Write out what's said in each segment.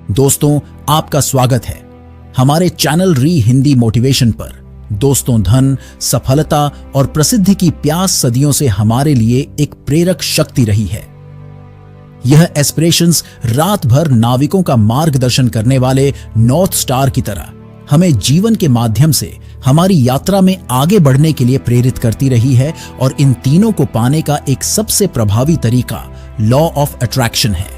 दोस्तों, आपका स्वागत है हमारे चैनल री हिंदी मोटिवेशन पर। दोस्तों, धन, सफलता और प्रसिद्धि की प्यास सदियों से हमारे लिए एक प्रेरक शक्ति रही है। यह एस्पिरेशंस रात भर नाविकों का मार्गदर्शन करने वाले नॉर्थ स्टार की तरह हमें जीवन के माध्यम से हमारी यात्रा में आगे बढ़ने के लिए प्रेरित करती रही है। और इन तीनों को पाने का एक सबसे प्रभावी तरीका लॉ ऑफ अट्रैक्शन है।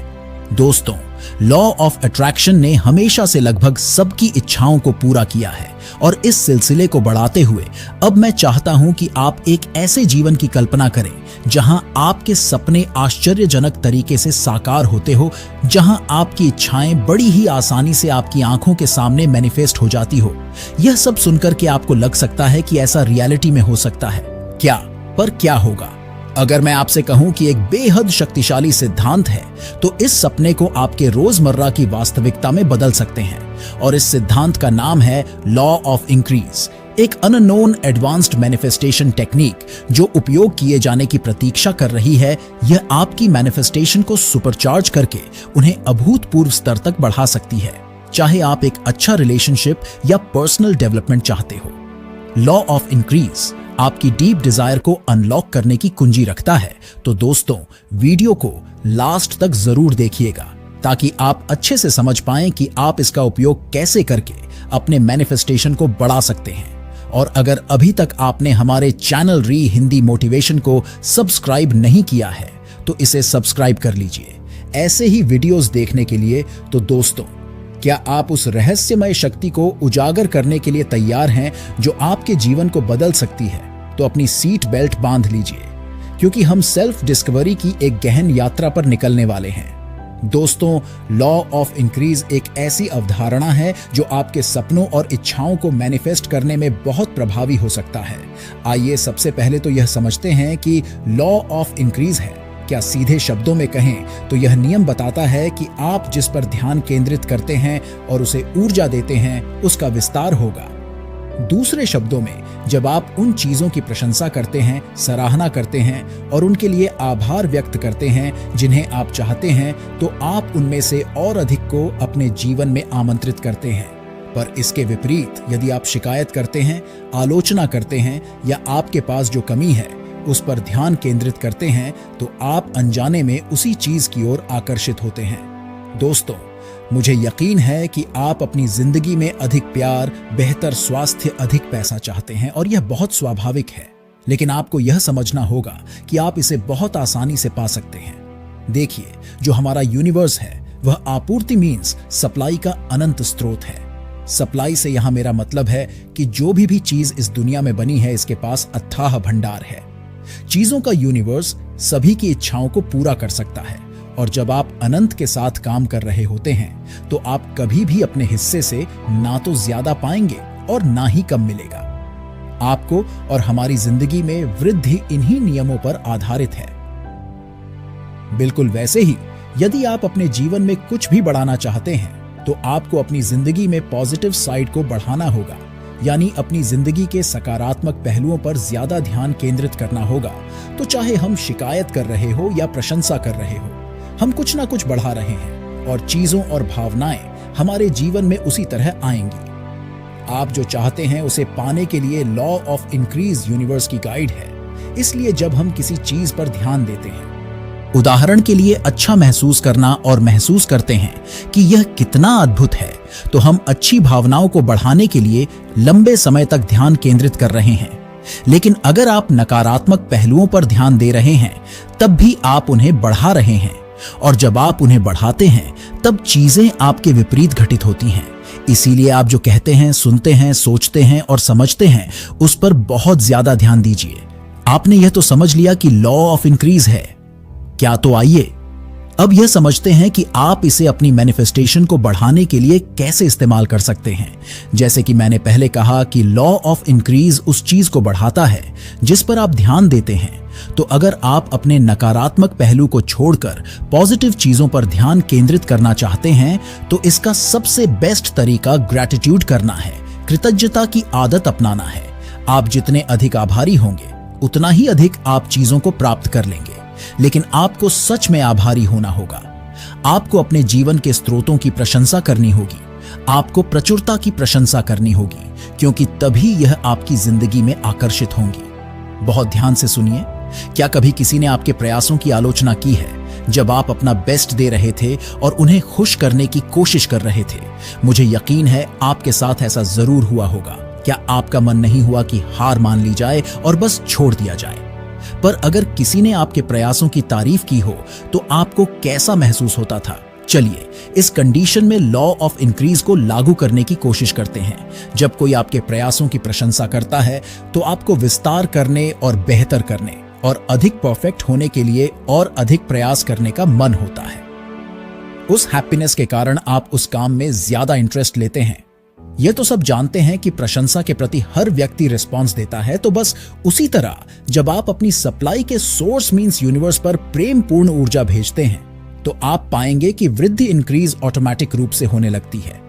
दोस्तों, लॉ ऑफ अट्रैक्शन ने हमेशा से लगभग सबकी इच्छाओं को पूरा किया है और इस सिलसिले को बढ़ाते हुए अब मैं चाहता हूं कि आप एक ऐसे जीवन की कल्पना करें जहां आपके सपने आश्चर्यजनक तरीके से साकार होते हो, जहां आपकी इच्छाएं बड़ी ही आसानी से आपकी आंखों के सामने मैनिफेस्ट हो जाती हो। यह सब सुनकर के आपको लग सकता है कि ऐसा रियलिटी में हो सकता है क्या? पर क्या होगा अगर मैं आपसे कहूं कि एक बेहद शक्तिशाली सिद्धांत है तो इस सपने को आपके रोजमर्रा की वास्तविकता में बदल सकते हैं। और इस सिद्धांत का नाम है लॉ ऑफ इंक्रीज, एक अननोन एडवांस्ड मैनिफेस्टेशन टेक्निक जो उपयोग किए जाने की प्रतीक्षा कर रही है। यह आपकी मैनिफेस्टेशन को सुपरचार्ज करके उन्हें अभूतपूर्व स्तर तक बढ़ा सकती है, चाहे आप एक अच्छा रिलेशनशिप या पर्सनल डेवलपमेंट चाहते हो। लॉ ऑफ इंक्रीज आपकी डीप डिजायर को अनलॉक करने की कुंजी रखता है। तो दोस्तों, वीडियो को लास्ट तक जरूर देखिएगा ताकि आप अच्छे से समझ पाएं कि आप इसका उपयोग कैसे करके अपने मैनिफेस्टेशन को बढ़ा सकते हैं। और अगर अभी तक आपने हमारे चैनल री हिंदी मोटिवेशन को सब्सक्राइब नहीं किया है तो इसे सब्सक्राइब कर लीजिए ऐसे ही वीडियोस देखने के लिए। तो दोस्तों, क्या आप उस रहस्यमय शक्ति को उजागर करने के लिए तैयार हैं जो आपके जीवन को बदल सकती है? तो अपनी सीट बेल्ट बांध लीजिए क्योंकि हम सेल्फ डिस्कवरी की एक गहन यात्रा पर निकलने वाले हैं। दोस्तों, लॉ ऑफ इंक्रीज एक ऐसी अवधारणा है जो आपके सपनों और इच्छाओं को मैनिफेस्ट करने में बहुत प्रभावी हो सकता है। आइए सबसे पहले तो यह समझते हैं कि लॉ ऑफ इंक्रीज है क्या। सीधे शब्दों में कहें तो यह नियम बताता है कि आप जिस पर ध्यान केंद्रित करते हैं और उसे ऊर्जा देते हैं उसका विस्तार होगा। दूसरे शब्दों में, जब आप उन चीजों की प्रशंसा करते हैं, सराहना करते हैं और उनके लिए आभार व्यक्त करते हैं जिन्हें आप चाहते हैं, तो आप उनमें से और अधिक को अपने जीवन में आमंत्रित करते हैं। पर इसके विपरीत, यदि आप शिकायत करते हैं, आलोचना करते हैं या आपके पास जो कमी है उस पर ध्यान केंद्रित करते हैं, तो आप अनजाने में उसी चीज की ओर आकर्षित होते हैं। दोस्तों, मुझे यकीन है कि आप अपनी जिंदगी में अधिक प्यार, बेहतर स्वास्थ्य, अधिक पैसा चाहते हैं और यह बहुत स्वाभाविक है। लेकिन आपको यह समझना होगा कि आप इसे बहुत आसानी से पा सकते हैं। देखिए, जो हमारा यूनिवर्स है वह आपूर्ति मीन्स सप्लाई का अनंत स्रोत है। सप्लाई से यहां मेरा मतलब है कि जो भी चीज इस दुनिया में बनी है इसके पास अथाह भंडार है। चीजों का यूनिवर्स सभी की इच्छाओं को पूरा कर सकता है। और जब आप अनंत के साथ काम कर रहे होते हैं तो आप कभी भी अपने हिस्से से ना तो ज्यादा पाएंगे और ना ही कम मिलेगा। आपको और हमारी जिंदगी में वृद्धि इन्हीं नियमों पर आधारित है। बिल्कुल वैसे ही, यदि आप अपने जीवन में कुछ भी बढ़ाना चाहते हैं तो आपको अपनी जिंदगी में पॉजिटिव साइड को बढ़ाना होगा, यानी अपनी जिंदगी के सकारात्मक पहलुओं पर ज्यादा ध्यान केंद्रित करना होगा। तो चाहे हम शिकायत कर रहे हो या प्रशंसा कर रहे हो, हम कुछ ना कुछ बढ़ा रहे हैं और चीजों और भावनाएं हमारे जीवन में उसी तरह आएंगी। आप जो चाहते हैं उसे पाने के लिए लॉ ऑफ इंक्रीज यूनिवर्स की गाइड है। इसलिए जब हम किसी चीज पर ध्यान देते हैं, उदाहरण के लिए अच्छा महसूस करना, और महसूस करते हैं कि यह कितना अद्भुत है, तो हम अच्छी भावनाओं को बढ़ाने के लिए लंबे समय तक ध्यान केंद्रित कर रहे हैं। लेकिन अगर आप नकारात्मक पहलुओं पर ध्यान दे रहे हैं तब भी आप उन्हें बढ़ा रहे हैं। और जब आप उन्हें बढ़ाते हैं तब चीजें आपके विपरीत घटित होती हैं। इसीलिए आप जो कहते हैं, सुनते हैं, सोचते हैं और समझते हैं उस पर बहुत ज्यादा ध्यान दीजिए। आपने यह तो समझ लिया कि लॉ ऑफ इंक्रीज है क्या? तो आइए अब यह समझते हैं कि आप इसे अपनी मैनिफेस्टेशन को बढ़ाने के लिए कैसे इस्तेमाल कर सकते हैं। जैसे कि मैंने पहले कहा कि लॉ ऑफ इंक्रीज उस चीज को बढ़ाता है जिस पर आप ध्यान देते हैं। तो अगर आप अपने नकारात्मक पहलू को छोड़कर पॉजिटिव चीजों पर ध्यान केंद्रित करना चाहते हैं तो इसका सबसे बेस्ट तरीका ग्रैटिट्यूड करना है, कृतज्ञता की आदत अपनाना है। आप जितने अधिक आभारी होंगे उतना ही अधिक आप चीजों को प्राप्त कर लेंगे। लेकिन आपको सच में आभारी होना होगा। आपको अपने जीवन के स्रोतों की प्रशंसा करनी होगी। आपको प्रचुरता की प्रशंसा करनी होगी, क्योंकि तभी यह आपकी जिंदगी में आकर्षित होंगी। बहुत ध्यान से सुनिए। क्या कभी किसी ने आपके प्रयासों की आलोचना की है जब आप अपना बेस्ट दे रहे थे और उन्हें खुश करने की कोशिश कर रहे थे? मुझे यकीन है आपके साथ ऐसा जरूर हुआ होगा। क्या आपका मन नहीं हुआ कि हार मान ली जाए और बस छोड़ दिया जाए? पर अगर किसी ने आपके प्रयासों की तारीफ की हो तो आपको कैसा महसूस होता था? चलिए इस कंडीशन में लॉ ऑफ इंक्रीज को लागू करने की कोशिश करते हैं। जब कोई आपके प्रयासों की प्रशंसा करता है तो आपको विस्तार करने और बेहतर करने और अधिक परफेक्ट होने के लिए और अधिक प्रयास करने का मन होता है। उस हैप्पीनेस के कारण आप उस काम में ज्यादा इंटरेस्ट लेते हैं। यह तो सब जानते हैं कि प्रशंसा के प्रति हर व्यक्ति रिस्पॉन्स देता है, तो बस उसी तरह जब आप अपनी सप्लाई के सोर्स मींस यूनिवर्स पर प्रेम पूर्ण ऊर्जा भेजते हैं तो आप पाएंगे कि वृद्धि इंक्रीज ऑटोमेटिक रूप से होने लगती है।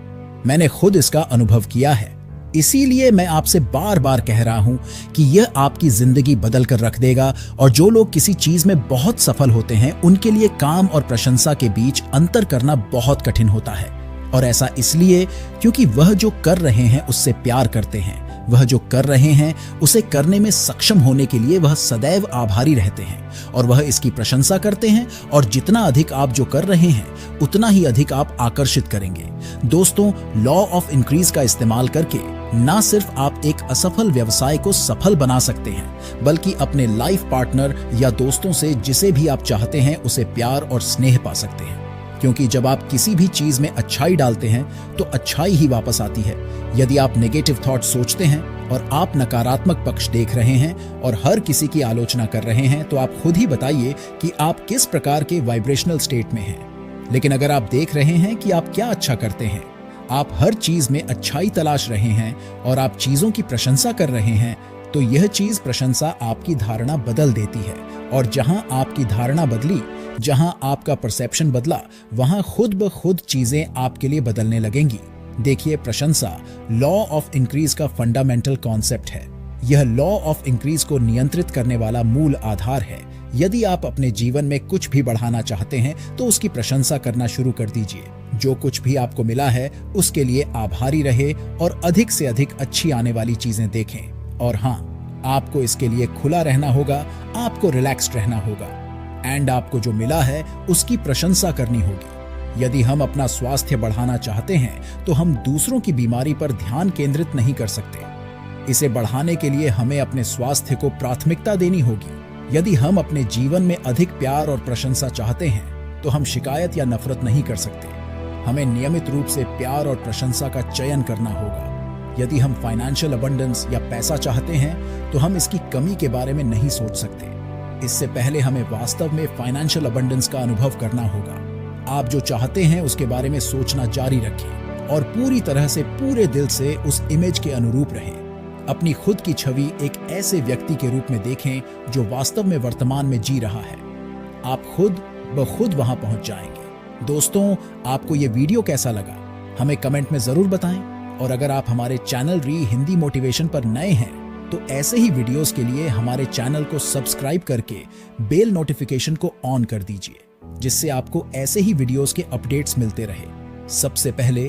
मैंने खुद इसका अनुभव किया है, इसीलिए मैं आपसे बार बार कह रहा हूं कि यह आपकी जिंदगी बदल कर रख देगा। और जो लोग किसी चीज में बहुत सफल होते हैं उनके लिए काम और प्रशंसा के बीच अंतर करना बहुत कठिन होता है। और ऐसा इसलिए क्योंकि वह जो कर रहे हैं उससे प्यार करते हैं, वह जो कर रहे हैं उसे करने में सक्षम होने के लिए वह सदैव आभारी रहते हैं और वह इसकी प्रशंसा करते हैं। और जितना अधिक आप जो कर रहे हैं उतना ही अधिक आप आकर्षित करेंगे। दोस्तों, लॉ ऑफ इंक्रीज का इस्तेमाल करके ना सिर्फ आप एक असफल व्यवसाय को सफल बना सकते हैं, बल्कि अपने लाइफ पार्टनर या दोस्तों से जिसे भी आप चाहते हैं उसे प्यार और स्नेह पा सकते हैं। क्योंकि जब आप किसी भी चीज में अच्छाई डालते हैं तो अच्छाई ही वापस आती है। यदि आप नेगेटिव थॉट सोचते हैं और आप नकारात्मक पक्ष देख रहे हैं और हर किसी की आलोचना कर रहे हैं तो आप खुद ही बताइए कि आप किस प्रकार के वाइब्रेशनल स्टेट में हैं। लेकिन अगर आप देख रहे हैं कि आप क्या अच्छा करते हैं, आप हर चीज में अच्छाई तलाश रहे हैं और आप चीजों की प्रशंसा कर रहे हैं, तो यह चीज प्रशंसा आपकी धारणा बदल देती है। और जहां आपकी धारणा बदली, जहां आपका परसेप्शन बदला, वहां खुद ब खुद चीजें आपके लिए बदलने लगेंगी। देखिए, प्रशंसा लॉ ऑफ इंक्रीज का फंडामेंटल कॉन्सेप्ट है। यह लॉ ऑफ इंक्रीज को नियंत्रित करने वाला मूल आधार है। यदि आप अपने जीवन में कुछ भी बढ़ाना चाहते हैं तो उसकी प्रशंसा करना शुरू कर दीजिए। जो कुछ भी आपको मिला है उसके लिए आभारी रहे और अधिक से अधिक अच्छी आने वाली चीजें देखें। और हाँ, आपको इसके लिए खुला रहना होगा, आपको रिलैक्स्ड रहना होगा एंड आपको जो मिला है उसकी प्रशंसा करनी होगी। यदि हम अपना स्वास्थ्य बढ़ाना चाहते हैं तो हम दूसरों की बीमारी पर ध्यान केंद्रित नहीं कर सकते। इसे बढ़ाने के लिए हमें अपने स्वास्थ्य को प्राथमिकता देनी होगी। यदि हम अपने जीवन में अधिक प्यार और प्रशंसा चाहते हैं तो हम शिकायत या नफरत नहीं कर सकते। हमें नियमित रूप से प्यार और प्रशंसा का चयन करना होगा। यदि हम फाइनेंशियल अबंडेंस या पैसा चाहते हैं तो हम इसकी कमी के बारे में नहीं सोच सकते। इससे पहले हमें वास्तव में फाइनेंशियल अबंडेंस का अनुभव करना होगा। आप जो चाहते हैं उसके बारे में सोचना जारी रखें और पूरी तरह से पूरे दिल से उस इमेज के अनुरूप रहें। अपनी खुद की छवि एक ऐसे व्यक्ति के रूप में देखें जो वास्तव में वर्तमान में जी रहा है। आप खुद ब खुद वहां पहुंच जाएंगे। दोस्तों, आपको ये वीडियो कैसा लगा हमें कमेंट में जरूर बताएं। और अगर आप हमारे चैनल री हिंदी मोटिवेशन पर नए हैं तो ऐसे ही वीडियोस के लिए हमारे चैनल को सब्सक्राइब करके बेल नोटिफिकेशन को ऑन कर दीजिए, जिससे आपको ऐसे ही वीडियोस के अपडेट्स मिलते रहे सबसे पहले।